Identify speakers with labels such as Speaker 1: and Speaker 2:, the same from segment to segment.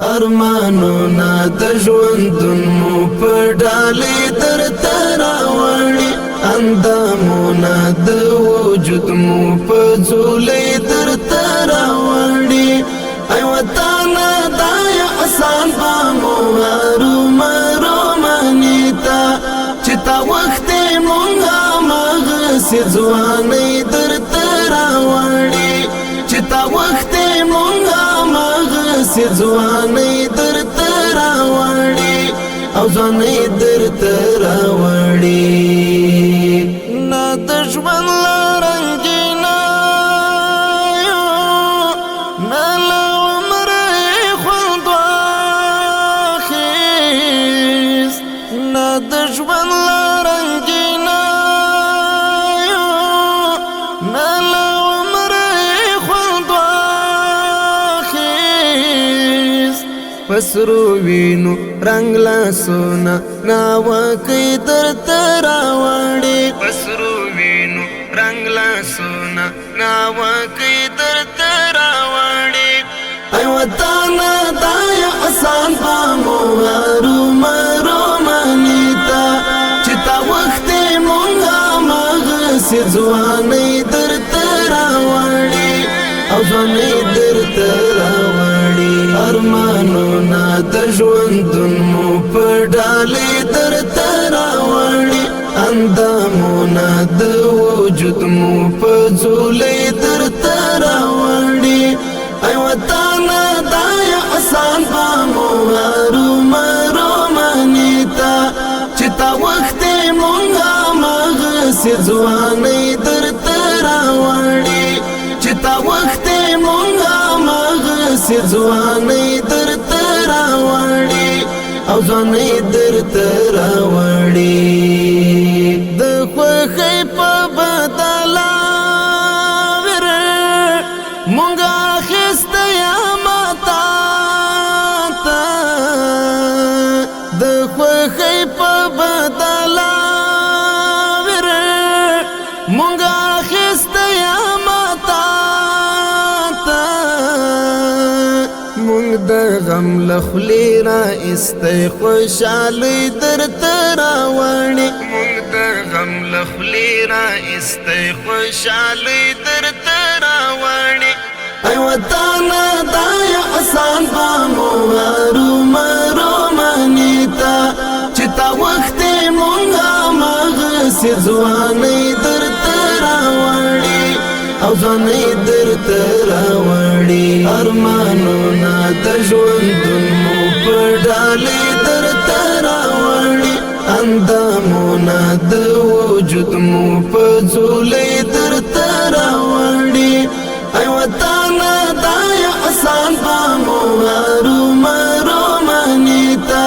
Speaker 1: ارمانونا د ژوندون مو په ډالۍ درته راوړي اندامونه د وجود مو په ځولۍ درته راوړي ای وطنه دا احسان به مو هرومرو تا چې تا وخت مونږ هماغسې ځوانۍ درته راوړي چې تا وخت مونږ هماغسې ځوانۍ درته راوړي او ځوانۍ درته راوړي نه د ژوند له رنګینه نه له عمره خوند واخیست نه د ژوند له رنګینه نه له عمره خوند واخیست پسرو وینو رنگ لاسونه ناوکۍ درته راوړي پسرو وینو رنگ لاسونه ناوکۍ درته راوړي ای وطنه دا احسان به مو هرومرو تا چې تا وخت مونږ هماغسې ځوانۍ درته راوړي او ځوانۍ درته راوړي ارمانونه د ژوندون مو په ډالۍ درته راوړي اندامونه د وجود مو په ځولۍ درته راوړي ای وطنه دا احسان به مو هرومرو تا چې تا وخت مونږ هماغسې ځوانۍ درته راوړي چې تا وخت مونږ هماغسې ځوانۍ درته راوړي او ځوانۍ درته راوړي د خوښۍ په بدله مونږ اخیستی یم تا ته د خوښۍ په بدله مونږ اخیستی یم تا ته مونږ د غم له خولې راایستی خوشحالۍ درته راوړي مونږ د غم له خولې راایستی خوشحالۍ درته راوړي ای وطنه دا احسان به مو هرومرو تا چې تا وخت مونږ هماغسې ځوانۍ درته راوړي او ځوانۍ درته راوړي ارمانونه د ژوندون مو په ډالۍ درته راوړي اندامونه د وجود مو په ځولۍ درته راوړي ای وطنه دا احسان به مو هرومرو تا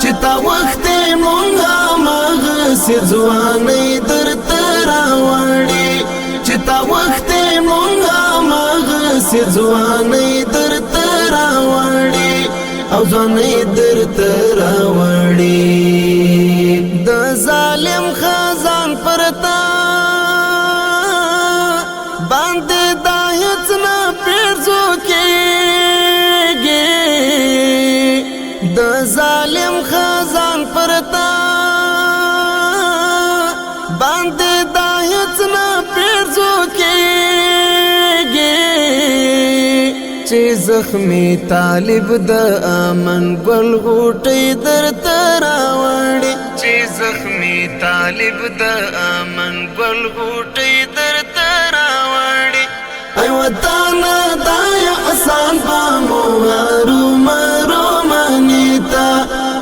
Speaker 1: چې تا وخت مونږ هماغسې ځوانۍ درته راوړي چې تا وخت مونږ هماغسې ځوانۍ درته راوړي او ځوانۍ درته راوړي د ظالم خزان پر تا باندې دا هیڅ نه پیرزو کېږي د ظالم خزان پر تا باندې دا هیڅ نه پیرزو کېږي چې زخمی طالب د امن ګل غوټۍ درته راوړي چې زخمی طالب د امن ګل غوټۍ درته راوړي ای وطنه دا احسان به مو هرومرو تا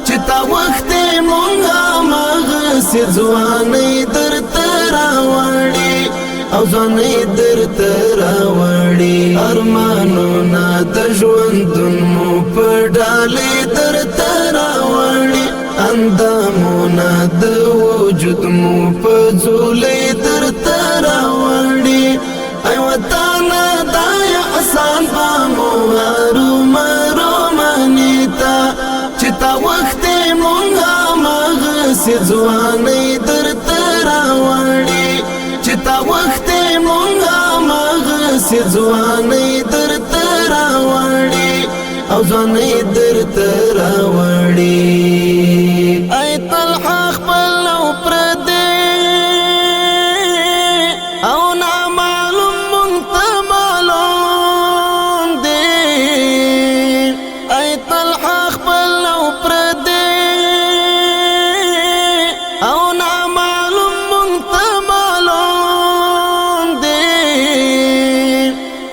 Speaker 1: چې تا وخت مونږ هماغسې ځوانۍ درته راوړي او ځوانۍ درته راوړي ارمانونه د ژوندون مو په ډالۍ درته راوړي اندامونه د وجود مو په ځولۍ درته راوړي ای وطنه دا احسان به مو هرومرو تا چې تا وخت مونږ هماغسې ځوانۍ درته راوړي چې تا وخت مونږ هماغسې ځوانۍ درته راوړي او ځواني درته راوړي ای طلحه خپل او پردی او نامعلوم مونږ ته معلوم دی ای طلحه خپل او پردی او نامعلوم مونږ ته معلوم دی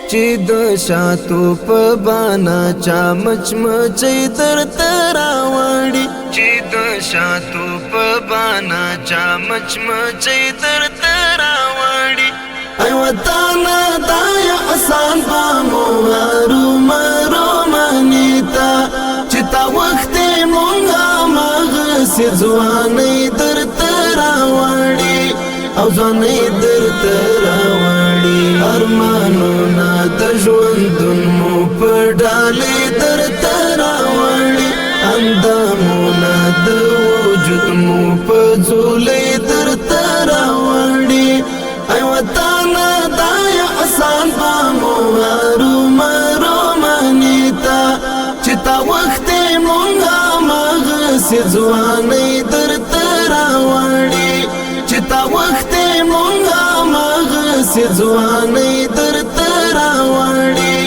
Speaker 1: چې د شاتو په بانا چا مچمچۍ درته راوړي چې د شاتو په بانا چا مچمچۍ درته راوړي ای وطن دای احسان په مو رومانیتا چې تا وخت مونږه مغسې ځواني درته راوړي او ځواني درته راوړي ارمانونه د ژوندون مو په ډالۍ درته راوړي اندامونه د وجود مو په ځولۍ درته راوړي ای وطن دای احسان په مو رومانیتا چې تا وخت مونږه مغسې ځواني درته راوړي چې تا وخت مونږه مغسې ځواني درته راوړي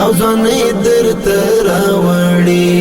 Speaker 1: او ځواني درته راوړي